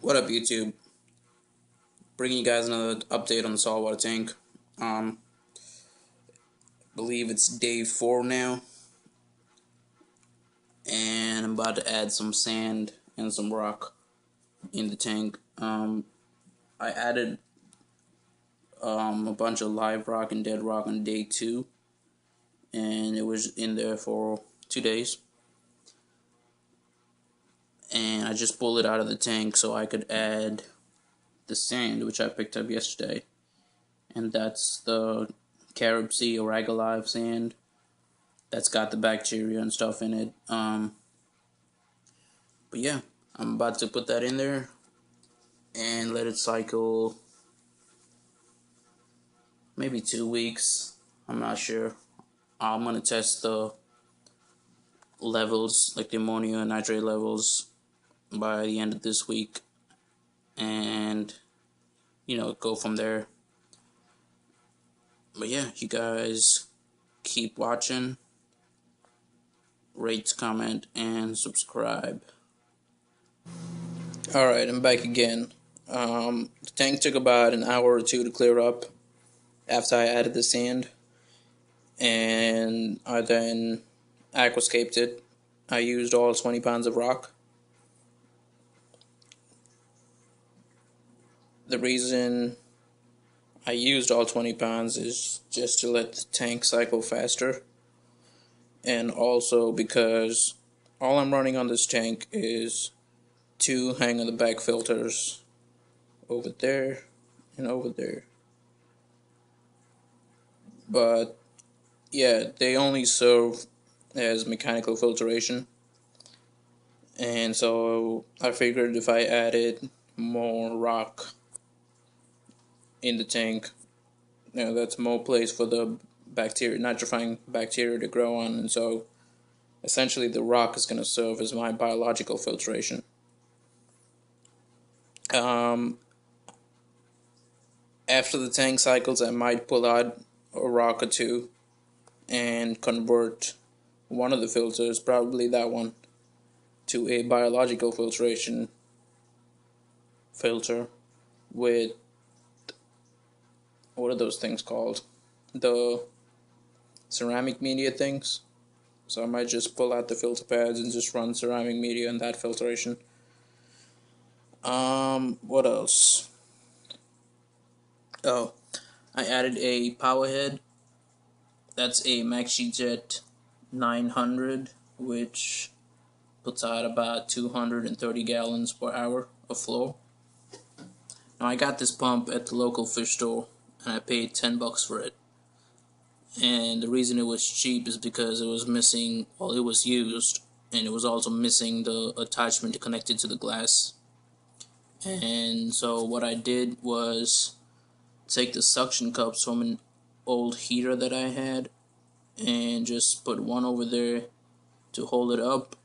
What up, YouTube? Bringing you guys another update on the saltwater tank. Believe it's day 4 now, and I'm about to add some sand and some rock in the tank. I added a bunch of live rock and dead rock on day 2, and it was in there for 2 days. And I just pulled it out of the tank so I could add the sand, which I picked up yesterday. And that's the Carib Sea or Agalive sand that's got the bacteria and stuff in it. But yeah, I'm about to put that in there and let it cycle maybe 2 weeks. I'm not sure. I'm gonna test the levels, like the ammonia and nitrate levels, by the end of this week, and go from there. But yeah, you guys keep watching, rate, comment, and subscribe. Alright, I'm back again. The tank took about an hour or two to clear up after I added the sand, and I then aquascaped it. I used all 20 pounds of rock. The reason I used all 20 pounds is just to let the tank cycle faster, and also because all I'm running on this tank is 2 hang on the back filters over there and over there. But yeah, they only serve as mechanical filtration, and so I figured if I added more rock in the tank, that's more place for the bacteria, nitrifying bacteria, to grow on, and so essentially the rock is going to serve as my biological filtration. After the tank cycles, I might pull out a rock or two and convert one of the filters, probably that one, to a biological filtration filter with, what are those things called? The ceramic media things. So I might just pull out the filter pads and just run ceramic media in that filtration. What else? Oh, I added a power head. That's a MaxiJet 900, which puts out about 230 gallons per hour of flow. Now I got this pump at the local fish store, and I paid $10 for it. And the reason it was cheap is because it was missing, well, it was used, and it was also missing the attachment to connect it to the glass. And so what I did was take the suction cups from an old heater that I had and just put one over there to hold it up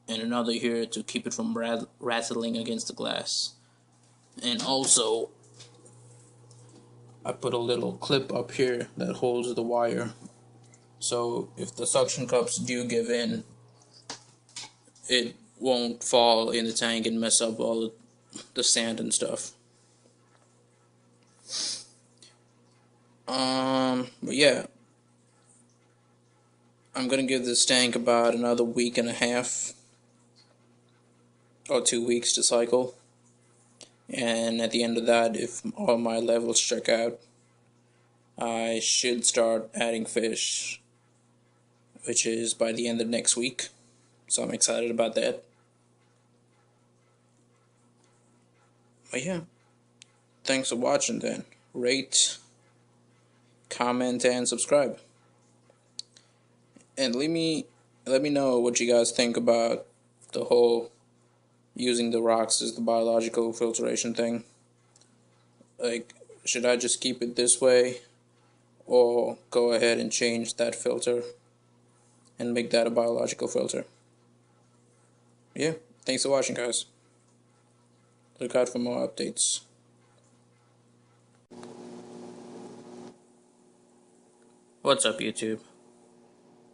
and another here to keep it from rattling against the glass. And also I put a little clip up here that holds the wire, so if the suction cups do give in, it won't fall in the tank and mess up all the sand and stuff. But yeah, I'm gonna give this tank about another week and a half or 2 weeks to cycle, and at the end of that, if all my levels check out, I should start adding fish, which is by the end of next week. So I'm excited about that. But yeah, thanks for watching then. Rate, comment, and subscribe. And let me know what you guys think about the whole using the rocks as the biological filtration thing. Like, should I just keep it this way, or go ahead and change that filter and make that a biological filter? Yeah, thanks for watching, guys. Look out for more updates. What's up, YouTube?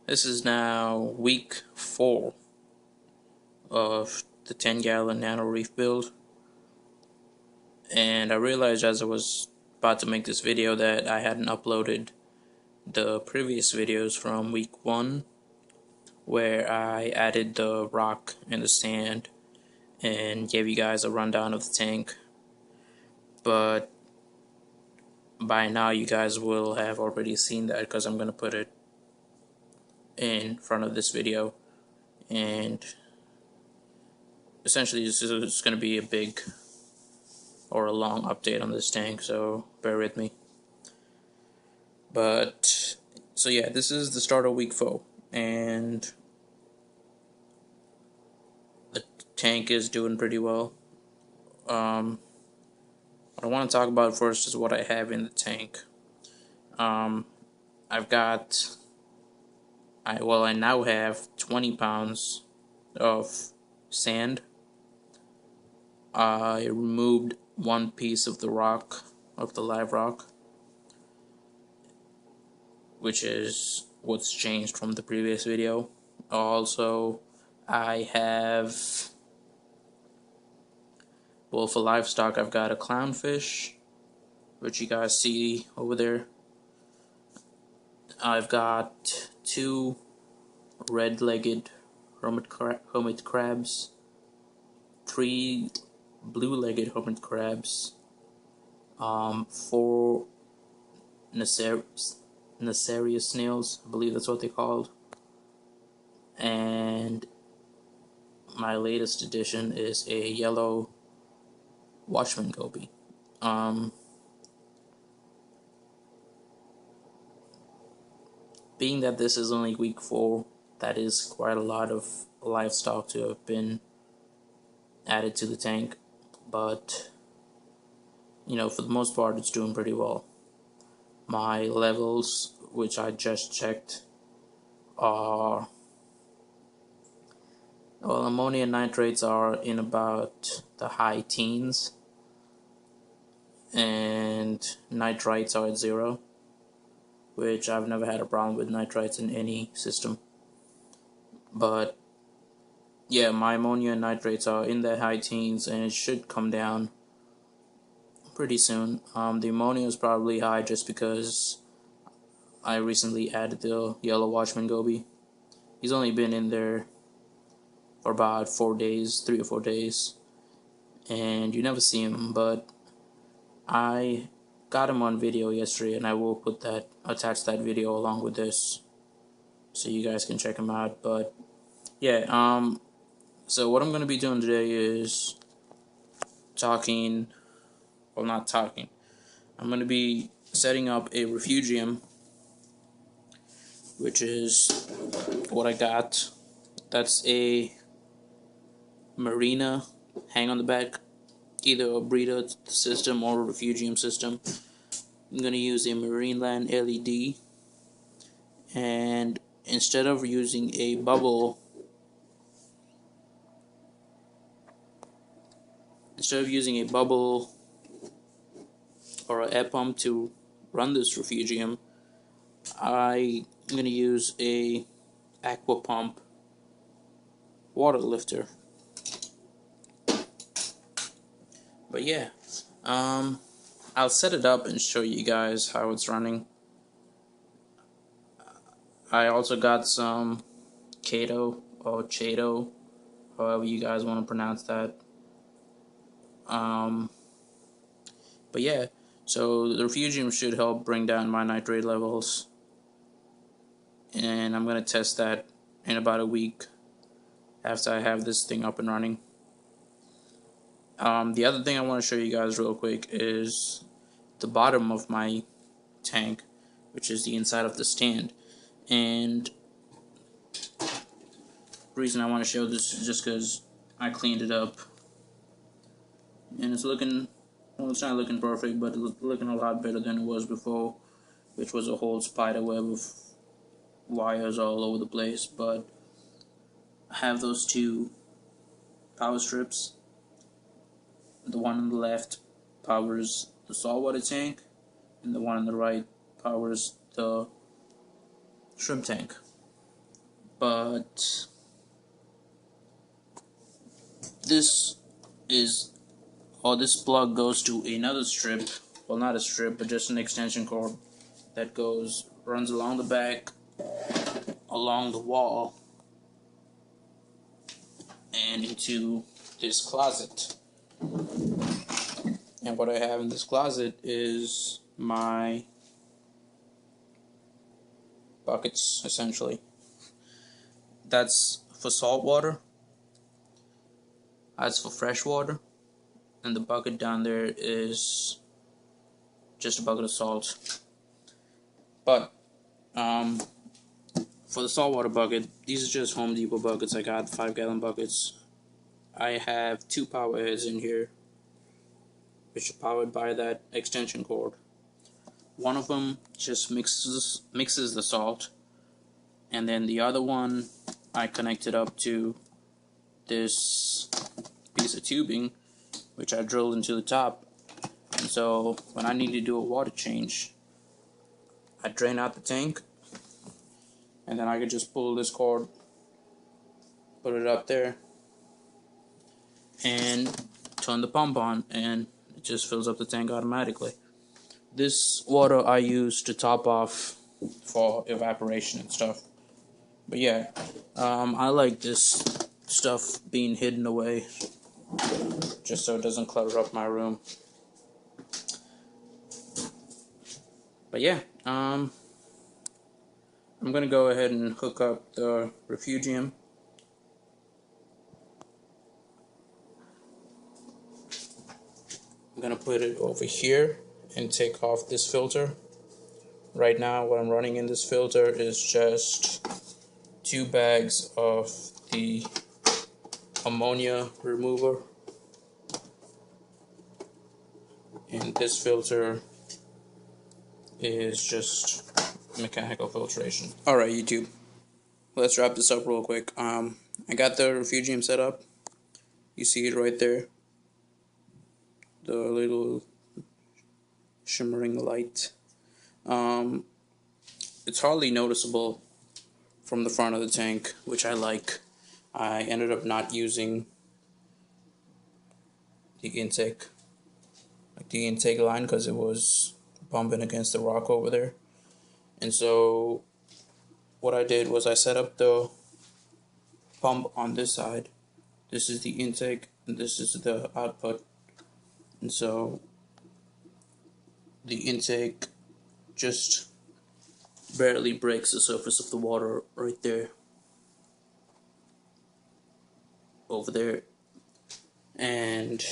This is now week 4 of the 10-gallon Nano Reef build. And I realized as I was about to make this video that I hadn't uploaded the previous videos from week 1, where I added the rock and the sand and gave you guys a rundown of the tank. But by now you guys will have already seen that, because I'm going to put it in front of this video. And essentially this is going to be a big or a long update on this tank, so bear with me. But so yeah, this is the start of week 4, and the tank is doing pretty well. What I want to talk about first is what I have in the tank. I've got I now have 20 pounds of sand. I removed one piece of the rock, of the live rock, which is what's changed from the previous video. Also, I have, well, for livestock, I've got a clownfish, which you guys see over there. I've got 2 red-legged hermit crabs, 3 blue-legged hermit crabs, 4 Nacerius snails, I believe that's what they're called, and my latest addition is a yellow watchman goby. Being that this is only week 4, that is quite a lot of livestock to have been added to the tank, but you know, for the most part it's doing pretty well. My levels, which I just checked, are, well, ammonia nitrates are in about the high teens, and nitrites are at 0, which I've never had a problem with nitrites in any system. But yeah, my ammonia and nitrates are in the high teens, and it should come down pretty soon. The ammonia is probably high just because I recently added the yellow watchman goby. He's only been in there for about 4 days, 3 or 4 days, and you never see him, but I got him on video yesterday, and I will attach that video along with this so you guys can check him out. But yeah, so what I'm going to be doing today is I'm going to be setting up a refugium, which is what I got. That's a marina hang on the back, either a breeder system or a refugium system. I'm going to use a Marineland LED, and instead of using a bubble or an air pump to run this refugium, I'm going to use a aqua pump water lifter. But yeah, I'll set it up and show you guys how it's running. I also got some Chaeto or Chaeto, however you guys want to pronounce that. But yeah, so the refugium should help bring down my nitrate levels, and I'm going to test that in about a week after I have this thing up and running. The other thing I want to show you guys real quick is the bottom of my tank, which is the inside of the stand. And the reason I want to show this is just because I cleaned it up, and it's looking, well, it's not looking perfect, but it's looking a lot better than it was before, which was a whole spider web of wires all over the place. But I have those 2 power strips. The one on the left powers the saltwater tank, and the one on the right powers the shrimp tank. But this is Well, this plug goes to another strip. Well, not a strip, but just an extension cord that runs along the back, along the wall, and into this closet. And what I have in this closet is my buckets, essentially. That's for salt water. That's for fresh water. And the bucket down there is just a bucket of salt. But for the saltwater bucket, these are just Home Depot buckets. I got 5-gallon buckets. I have 2 power heads in here, which are powered by that extension cord. One of them just mixes the salt, and then the other one I connected up to this piece of tubing, which I drilled into the top. And so when I need to do a water change, I drain out the tank, and then I could just pull this cord, put it up there, and turn the pump on, and it just fills up the tank automatically. This water I use to top off for evaporation and stuff. But yeah, I like this stuff being hidden away, just so it doesn't clutter up my room. But yeah, I'm gonna go ahead and hook up the refugium. I'm gonna put it over here and take off this filter. Right now what I'm running in this filter is just 2 bags of the ammonia remover, and this filter is just mechanical filtration. Alright, YouTube, let's wrap this up real quick. I got the refugium set up. You see it right there, the little shimmering light. It's hardly noticeable from the front of the tank, which I like. I ended up not using the intake line because it was bumping against the rock over there. And so what I did was I set up the pump on this side. This is the intake and this is the output. And so the intake just barely breaks the surface of the water right there, over there, and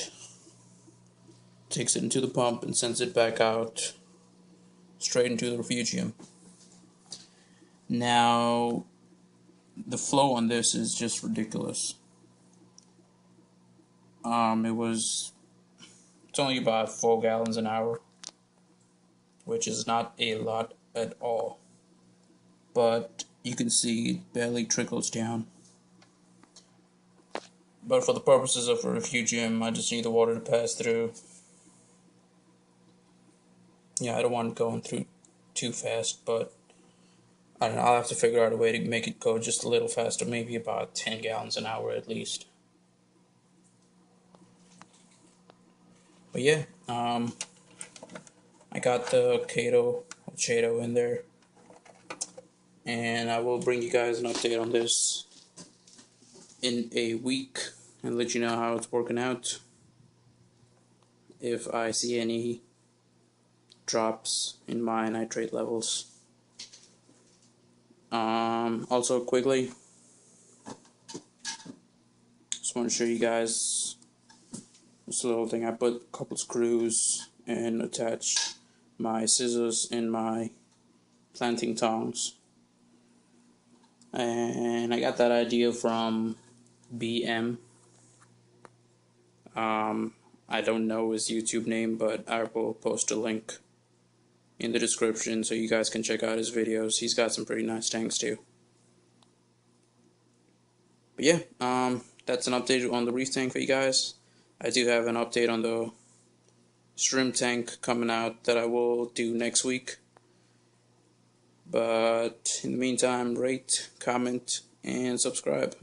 takes it into the pump and sends it back out straight into the refugium. Now the flow on this is just ridiculous. It's only about 4 gallons an hour, which is not a lot at all, but you can see it barely trickles down. But for the purposes of a refugium, I just need the water to pass through. Yeah, I don't want it going through too fast, but I don't know, I'll have to figure out a way to make it go just a little faster, maybe about 10 gallons an hour at least. But yeah, I got the Chato in there, and I will bring you guys an update on this in a week and let you know how it's working out, if I see any drops in my nitrate levels. Also quickly, just want to show you guys this little thing. I put a couple screws and attached my scissors and my planting tongs, and I got that idea from BM. I don't know his YouTube name, but I will post a link in the description so you guys can check out his videos. He's got some pretty nice tanks too. But yeah, that's an update on the Reef tank for you guys. I do have an update on the shrimp tank coming out that I will do next week. But in the meantime, rate, comment, and subscribe.